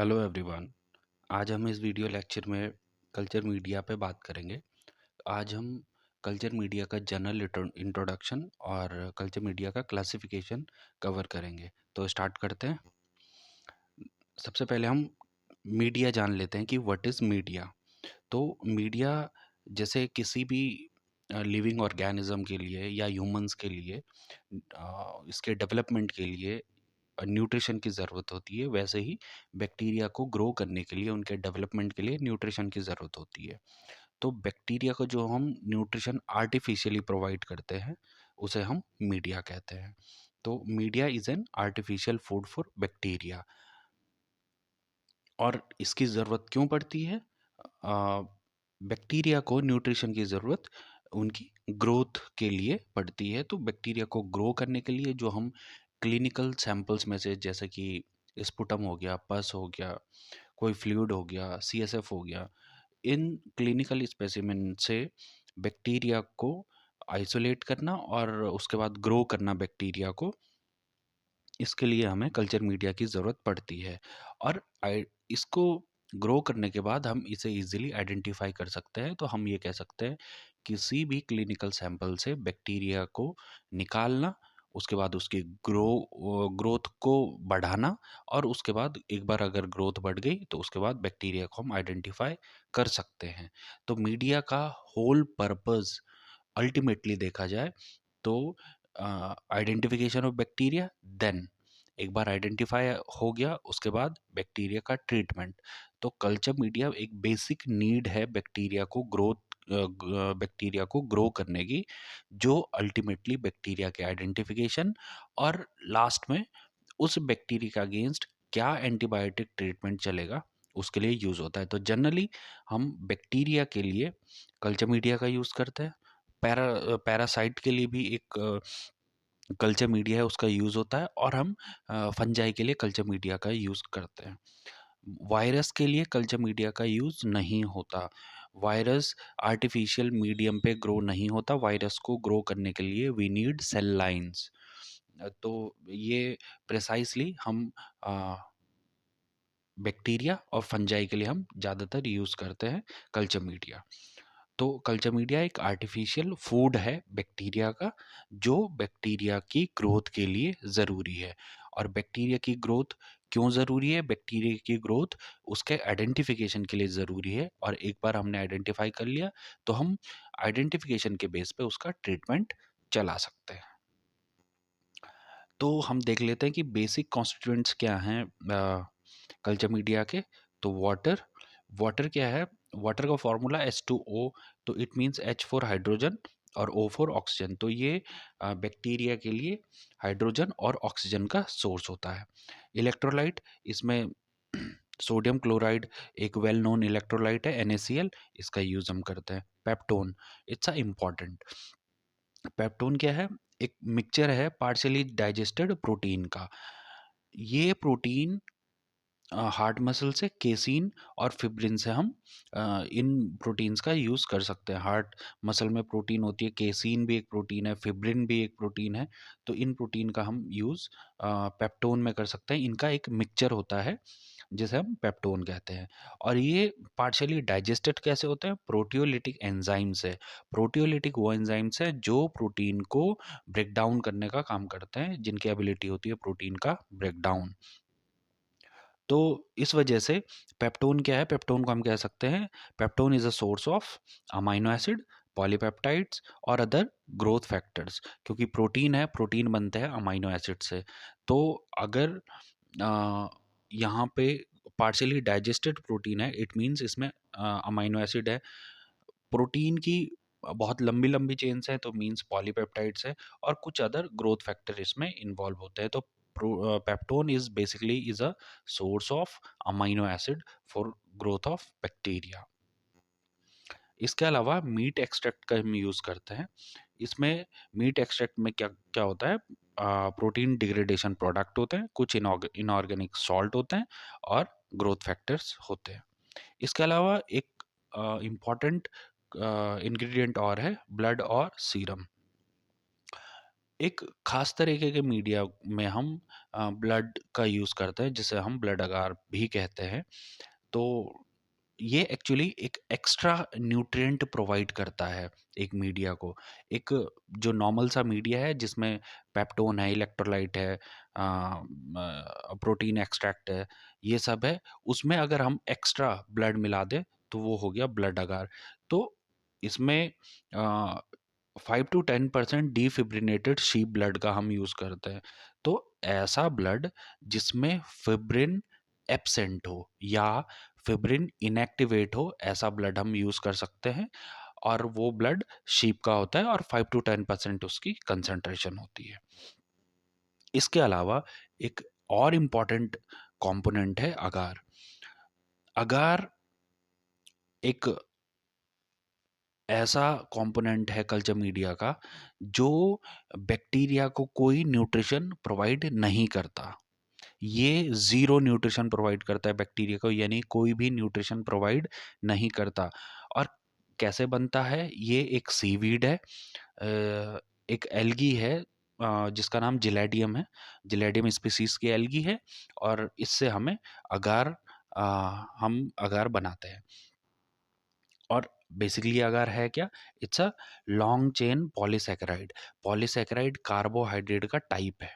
Hello everyone. आज हम इस वीडियो लेक्चर में कल्चर मीडिया पे बात करेंगे। आज हम कल्चर मीडिया का जनरल इंट्रोडक्शन और कल्चर मीडिया का क्लासिफिकेशन कवर करेंगे। तो स्टार्ट करते हैं। सबसे पहले हम मीडिया जान लेते हैं कि व्हाट इज़ मीडिया। तो मीडिया जैसे किसी भी लिविंग ऑर्गेनिज्म के लिए या ह्यूमंस के लिए इसके डेवलपमेंट के लिए न्यूट्रिशन की ज़रूरत होती है, वैसे ही बैक्टीरिया को ग्रो करने के लिए, उनके डेवलपमेंट के लिए न्यूट्रिशन की ज़रूरत होती है। तो बैक्टीरिया को जो हम न्यूट्रिशन आर्टिफिशियली प्रोवाइड करते हैं, उसे हम मीडिया कहते हैं। तो media is an artificial food for bacteria. और इसकी ज़रूरत क्यों पड़ती है? बैक्टीरिया को न्यूट्रिशन की ज़रूरत उनकी ग्रोथ के लिए पड़ती है। तो बैक्टीरिया को ग्रो करने के लिए जो हम क्लिनिकल सैंपल्स में से, जैसे कि स्पुटम हो गया, पस हो गया, कोई फ्लूइड हो गया, सीएसएफ हो गया, इन क्लिनिकल स्पेसिमेन से बैक्टीरिया को आइसोलेट करना और उसके बाद ग्रो करना बैक्टीरिया को, इसके लिए हमें कल्चर मीडिया की ज़रूरत पड़ती है। और इसको ग्रो करने के बाद हम इसे इजीली आइडेंटिफाई कर सकते हैं। तो हम ये कह सकते हैं किसी भी क्लिनिकल सैंपल से बैक्टीरिया को निकालना, उसके बाद उसकी ग्रोथ को बढ़ाना, और उसके बाद एक बार अगर ग्रोथ बढ़ गई तो उसके बाद बैक्टीरिया को हम आइडेंटिफाई कर सकते हैं। तो मीडिया का होल पर्पस अल्टीमेटली देखा जाए तो आइडेंटिफिकेशन ऑफ बैक्टीरिया, देन एक बार आइडेंटिफाई हो गया उसके बाद बैक्टीरिया का ट्रीटमेंट। तो कल्चर मीडिया एक बेसिक नीड है बैक्टीरिया को बैक्टीरिया को ग्रो करने की, जो अल्टीमेटली बैक्टीरिया के आइडेंटिफिकेशन और लास्ट में उस बैक्टीरिया के अगेंस्ट क्या एंटीबायोटिक ट्रीटमेंट चलेगा उसके लिए यूज़ होता है। तो जनरली हम बैक्टीरिया के लिए कल्चर मीडिया का यूज़ करते हैं। पैरासाइट के लिए भी एक कल्चर मीडिया है, उसका यूज़ होता है। और हम फंजाई के लिए कल्चर मीडिया का यूज़ करते हैं। वायरस के लिए कल्चर मीडिया का यूज़ नहीं होता। वायरस आर्टिफिशियल मीडियम पे ग्रो नहीं होता। वायरस को ग्रो करने के लिए वी नीड सेल लाइन्स। तो ये प्रिसाइसली हम बैक्टीरिया और फंजाई के लिए हम ज़्यादातर यूज़ करते हैं कल्चर मीडिया। तो कल्चर मीडिया एक आर्टिफिशियल फूड है बैक्टीरिया का, जो बैक्टीरिया की ग्रोथ के लिए ज़रूरी है। और बैक्टीरिया की ग्रोथ क्यों ज़रूरी है? बैक्टीरिया की ग्रोथ उसके आइडेंटिफिकेशन के लिए ज़रूरी है। और एक बार हमने आइडेंटिफाई कर लिया तो हम आइडेंटिफिकेशन के बेस पे उसका ट्रीटमेंट चला सकते हैं। तो हम देख लेते हैं कि बेसिक कॉन्स्टिट्यूएंट्स क्या हैं कल्चर मीडिया के। तो वाटर, वाटर क्या है? वाटर का फॉर्मूला H2O। तो it means H for hydrogen और O फॉर ऑक्सीजन। तो ये बैक्टीरिया के लिए हाइड्रोजन और ऑक्सीजन का सोर्स होता है। इलेक्ट्रोलाइट, इसमें सोडियम क्लोराइड एक वेल नोन इलेक्ट्रोलाइट है, NaCl, इसका यूज़ हम करते हैं। Peptone, it's a important. Peptone क्या है? एक मिक्सचर है पार्शियली डाइजेस्टेड प्रोटीन का। ये प्रोटीन हार्ट मसल से केसीन और फिब्रिन से हम इन प्रोटीन्स का यूज़ कर सकते हैं। हार्ट मसल में प्रोटीन होती है, केसीन भी एक प्रोटीन है, फिब्रिन भी एक प्रोटीन है। तो इन प्रोटीन का हम यूज़ पेप्टोन में कर सकते हैं। इनका एक मिक्सचर होता है जिसे हम पेप्टोन कहते हैं। और ये पार्शियली डाइजेस्टेड कैसे होते हैं? प्रोटियोलिटिक एंजाइम से। प्रोटियोलिटिक वो एंजाइम्स है जो प्रोटीन को ब्रेक डाउन करने का काम करते हैं, जिनकी एबिलिटी होती है प्रोटीन का ब्रेक डाउन। तो इस वजह से पेप्टोन क्या है? पेप्टोन को हम कह सकते हैं peptone is a source of amino acid, polypeptides और अदर ग्रोथ फैक्टर्स। क्योंकि प्रोटीन है, प्रोटीन बनते हैं अमाइनो एसिड से। तो अगर यहाँ पे पार्शियली डाइजेस्टेड प्रोटीन है, इट मीन्स इसमें अमाइनो एसिड है। प्रोटीन की बहुत लंबी लंबी चेन्स हैं, तो मीन्स पॉलीपेप्टाइड्स है, और कुछ अदर ग्रोथ फैक्टर इसमें इन्वॉल्व होते हैं। तो peptone is basically is a source of amino acid for growth of bacteria. इसके अलावा मीट एक्सट्रैक्ट का हम यूज़ करते हैं। इसमें मीट एक्सट्रैक्ट में क्या क्या होता है? प्रोटीन डिग्रेडेशन प्रोडक्ट होते हैं, कुछ इनऑर्गेनिक सॉल्ट होते हैं, और ग्रोथ फैक्टर्स होते हैं। इसके अलावा एक इम्पॉर्टेंट इंग्रेडिएंट और है, ब्लड और सीरम। एक खास तरीके के मीडिया में हम ब्लड का यूज़ करते हैं, जिसे हम ब्लड अगार भी कहते हैं। तो ये एक्चुअली एक एक्स्ट्रा न्यूट्रिएंट प्रोवाइड करता है एक मीडिया को। एक जो नॉर्मल सा मीडिया है जिसमें पेप्टोन है, इलेक्ट्रोलाइट है, प्रोटीन एक्सट्रैक्ट है, ये सब है, उसमें अगर हम एक्स्ट्रा ब्लड मिला दें तो वो हो गया ब्लड अगार। तो इसमें 5 to 10% डिफिब्रिनेटेड शीप ब्लड का हम यूज़ करते हैं। तो ऐसा ब्लड जिसमें फिब्रिन एब्सेंट हो या फिब्रिन इनएक्टिवेट हो, ऐसा ब्लड हम यूज़ कर सकते हैं, और वो ब्लड शीप का होता है और 5 to 10% उसकी कंसंट्रेशन होती है। इसके अलावा एक और इम्पॉर्टेंट कंपोनेंट है अगार। अगार एक ऐसा कंपोनेंट है कल्चर मीडिया का जो बैक्टीरिया को कोई न्यूट्रिशन प्रोवाइड नहीं करता। ये ज़ीरो न्यूट्रिशन प्रोवाइड करता है बैक्टीरिया को, यानी कोई भी न्यूट्रिशन प्रोवाइड नहीं करता। और कैसे बनता है? ये एक सीवीड है, एक एल्गी है, जिसका नाम जिलेडियम है। जिलेडियम स्पीसीज की एल्गी है, और इससे हमें अगार अ, हम अगार बनाते हैं। और बेसिकली अगार है क्या? It's a long chain polysaccharide. Polysaccharide carbohydrate का टाइप है।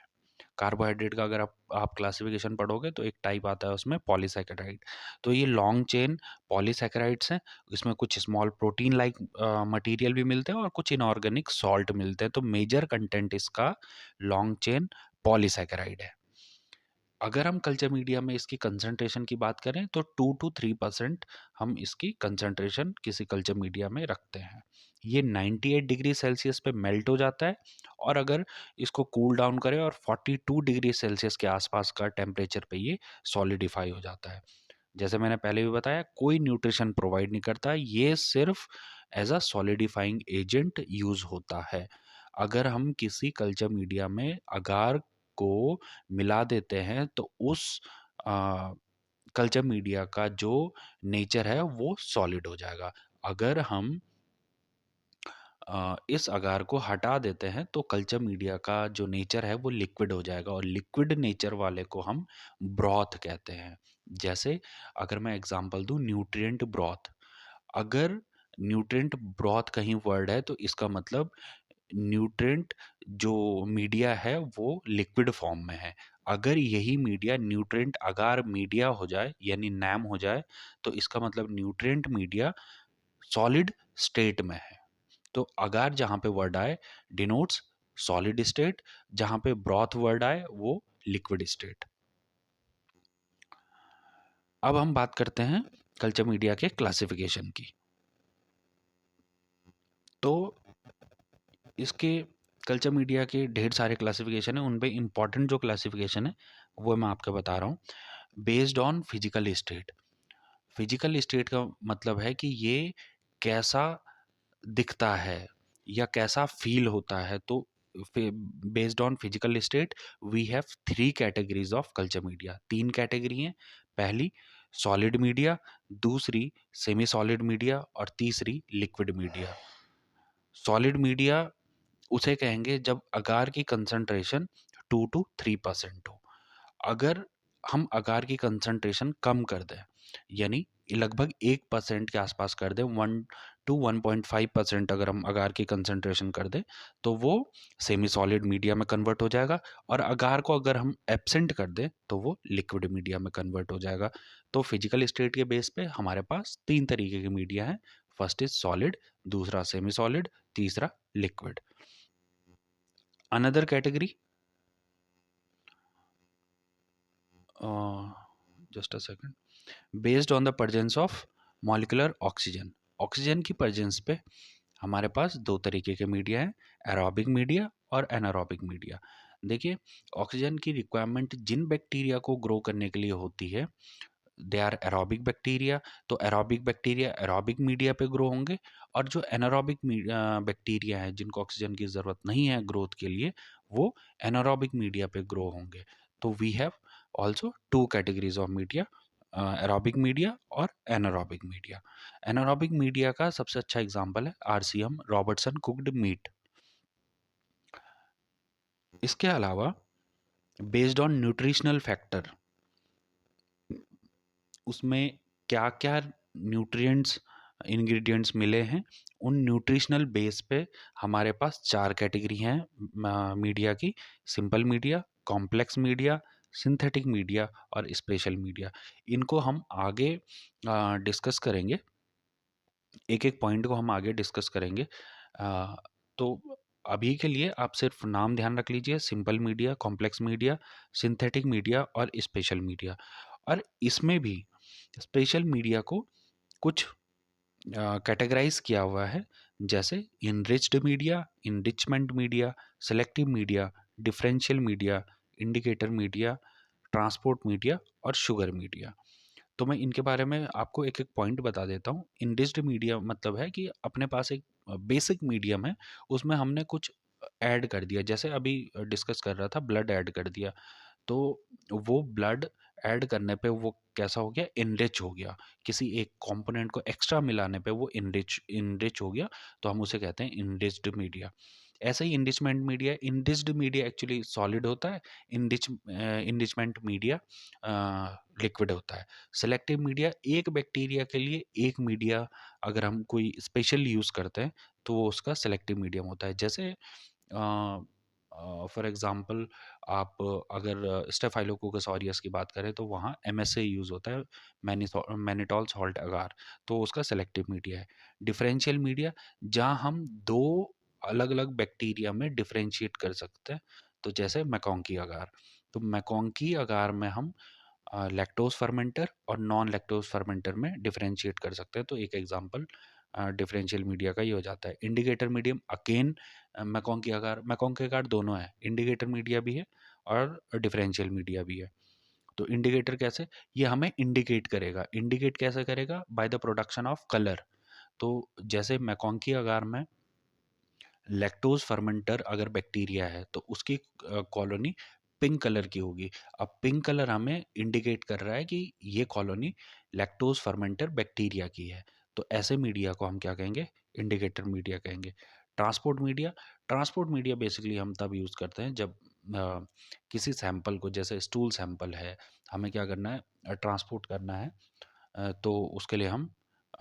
कार्बोहाइड्रेट का अगर आप क्लासिफिकेशन पढ़ोगे तो एक टाइप आता है उसमें, पॉलीसैकेराइड। तो ये लॉन्ग चेन पॉलीसैकेराइड्स हैं। इसमें कुछ स्मॉल प्रोटीन लाइक मटेरियल भी मिलते हैं और कुछ इनऑर्गेनिक सॉल्ट मिलते हैं। तो मेजर कंटेंट इसका लॉन्ग चेन पॉलीसैकेराइड है। अगर हम कल्चर मीडिया में इसकी कंसंट्रेशन की बात करें तो 2 to 3% हम इसकी कंसंट्रेशन किसी कल्चर मीडिया में रखते हैं। ये 98 डिग्री सेल्सियस पे मेल्ट हो जाता है, और अगर इसको कूल डाउन करें और 42 डिग्री सेल्सियस के आसपास का टेम्परेचर पे ये सॉलिडिफाई हो जाता है। जैसे मैंने पहले भी बताया, कोई न्यूट्रिशन प्रोवाइड नहीं करता, ये सिर्फ as a solidifying agent use होता है। अगर हम किसी कल्चर मीडिया में अगार को मिला देते हैं तो उस कल्चर मीडिया का जो नेचर है वो सॉलिड हो जाएगा। अगर हम इस अगार को हटा देते हैं तो कल्चर मीडिया का जो नेचर है वो लिक्विड हो जाएगा, और लिक्विड नेचर वाले को हम ब्रॉथ कहते हैं। जैसे अगर मैं एग्जांपल दूं, न्यूट्रिएंट ब्रॉथ। अगर न्यूट्रिएंट ब्रॉथ कहीं वर्ड है तो इसका मतलब न्यूट्रिएंट जो मीडिया है वो लिक्विड फॉर्म में है। अगर यही मीडिया न्यूट्रिएंट अगार मीडिया हो जाए, यानी नैम हो जाए, तो इसका मतलब न्यूट्रिएंट मीडिया सॉलिड स्टेट में है। तो अगार जहाँ पे वर्ड आए डिनोट्स सॉलिड स्टेट, जहाँ पे ब्रॉथ वर्ड आए वो लिक्विड स्टेट। अब हम बात करते हैं कल्चर मीडिया के क्लासिफिकेशन की। तो इसके कल्चर मीडिया के ढेर सारे क्लासिफिकेशन है, उनपे इम्पॉर्टेंट जो क्लासिफिकेशन है वो मैं आपको बता रहा हूँ। Based on physical state. Physical state का मतलब है कि ये कैसा दिखता है या कैसा फील होता है। तो based on physical state we have 3 categories of culture media. 3 category हैं। पहली सॉलिड मीडिया, दूसरी सेमी सॉलिड मीडिया, और तीसरी लिक्विड मीडिया। सॉलिड मीडिया उसे कहेंगे जब अगार की कंसंट्रेशन 2 to 3% हो। अगर हम अगार की कंसंट्रेशन कम कर दें, यानी लगभग 1% के आसपास कर दें, 1 to 1.5% अगर हम अगार की कंसंट्रेशन कर दें, तो वो सेमी सॉलिड मीडिया में कन्वर्ट हो जाएगा। और अगार को अगर हम एब्सेंट कर दें तो वो लिक्विड मीडिया में कन्वर्ट हो जाएगा। तो फिजिकल स्टेट के बेस पे हमारे पास 3 तरीके के मीडिया हैं। फर्स्ट इज सॉलिड, दूसरा सेमी सॉलिड, तीसरा liquid. Another category, just a second, based on the presence of molecular oxygen. Oxygen की प्रेजेंस पे हमारे पास 2 तरीके के मीडिया हैं, एरोबिक मीडिया और एनारोबिक मीडिया। देखिए, ऑक्सीजन की रिक्वायरमेंट जिन बैक्टीरिया को ग्रो करने के लिए होती है, दे आर एरोबिक बैक्टीरिया। तो एरोबिक बैक्टीरिया एरोबिक मीडिया पे ग्रो होंगे, और जो एनारोबिक बैक्टीरिया हैं जिनको ऑक्सीजन की ज़रूरत नहीं है ग्रोथ के लिए, वो एनारोबिक मीडिया पे ग्रो होंगे। तो we have also 2 categories of media, aerobic media और एनारोबिक मीडिया। एनारोबिक मीडिया का सबसे अच्छा एग्जांपल है आरसीएम, रॉबर्टसन कुक्ड मीट। इसके अलावा बेस्ड ऑन न्यूट्रिशनल फैक्टर, उसमें क्या-क्या न्यूट्रिएंट्स, इंग्रेडिएंट्स मिले हैं, उन न्यूट्रिशनल बेस पे हमारे पास 4 कैटेगरी हैं मीडिया की: simple media, complex media, synthetic media और स्पेशल मीडिया। इनको हम आगे डिस्कस करेंगे, एक-एक पॉइंट को हम आगे डिस्कस करेंगे। अ, तो अभी के लिए आप सिर्फ नाम ध्यान रख लीजिए: simple media, complex media, synthetic media और स्पेशल मीडिया। और इसमें भी स्पेशल मीडिया को कुछ कैटेगराइज किया हुआ है, जैसे enriched media, enrichment media, selective media, differential media, indicator media, transport media और शुगर मीडिया। तो मैं इनके बारे में आपको एक-एक पॉइंट बता देता हूँ। इनरिच्ड मीडिया मतलब है कि अपने पास एक बेसिक मीडियम है, उसमें हमने कुछ ऐड कर दिया। जैसे अभी डिस्कस कर रहा था, ब्लड ऐड कर दिया, तो वो ब्लड ऐड करने पे वो कैसा हो गया, इनरिच हो गया। किसी एक कंपोनेंट को एक्स्ट्रा मिलाने पे वो इनरिच इनरिच हो गया, तो हम उसे कहते हैं इनरिच्ड मीडिया। ऐसे ही enrichment media, enriched media actually solid होता है, इनरिचमेंट मीडिया लिक्विड होता है। सेलेक्टिव मीडिया, एक बैक्टीरिया के लिए एक मीडिया अगर हम कोई स्पेशल यूज़ करते हैं, तो वो उसका सेलेक्टिव मीडियम होता है। जैसे फॉर एग्जांपल, आप अगर स्टेफाइलोकोकस ऑरियस की बात करें, तो वहाँ एमएसए यूज़ होता है, मैनिटोल सॉल्ट अगार, तो उसका सेलेक्टिव मीडिया है। डिफरेंशियल मीडिया, जहाँ हम दो अलग अलग बैक्टीरिया में डिफरेंशिएट कर सकते हैं, तो जैसे मैकॉन्की अगार। तो मैकॉन्की अगार में हम लैक्टोज फर्मेंटर और नॉन लैक्टोज फर्मेंटर में डिफरेंशिएट कर सकते हैं, तो एक एग्जांपल डिफरेंशियल मीडिया का ये हो जाता है। इंडिकेटर मीडियम अगेन मैकॉन्की अगार दोनों है, इंडिकेटर मीडिया भी है और डिफरेंशियल मीडिया भी है। तो इंडिकेटर कैसे, ये हमें इंडिकेट करेगा, इंडिकेट कैसे करेगा, by the production of colour. तो जैसे मैकॉन्की अगार में लैक्टोज फर्मेंटर अगर बैक्टीरिया है, तो उसकी कॉलोनी पिंक कलर की होगी। अब पिंक कलर हमें इंडिकेट कर रहा है कि ये कॉलोनी लैक्टोज फर्मेंटर बैक्टीरिया की है। तो ऐसे मीडिया को हम क्या कहेंगे, इंडिकेटर मीडिया कहेंगे। Transport media, transport media basically हम तब यूज़ करते हैं जब किसी सैंपल को, जैसे स्टूल सैंपल है, हमें क्या करना है, ट्रांसपोर्ट करना है, तो उसके लिए हम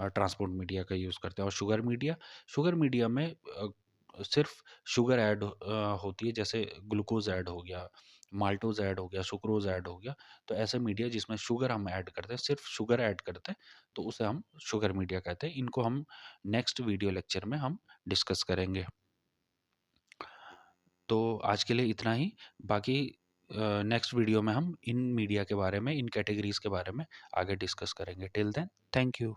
ट्रांसपोर्ट मीडिया का यूज़ करते हैं। और शुगर मीडिया, शुगर मीडिया में सिर्फ शुगर ऐड होती है, जैसे ग्लूकोज ऐड हो गया, माल्टोज ऐड हो गया, सुक्रोज ऐड हो गया। तो ऐसे मीडिया जिसमें शुगर हम ऐड करते हैं, सिर्फ शुगर ऐड करते हैं, तो उसे हम शुगर मीडिया कहते हैं। इनको हम नेक्स्ट वीडियो लेक्चर में हम डिस्कस करेंगे। तो आज के लिए इतना ही। बाकी नेक्स्ट वीडियो में हम इन मीडिया के बारे में, इन कैटेगरीज के बारे में आगे डिस्कस करेंगे। Till then, thank you.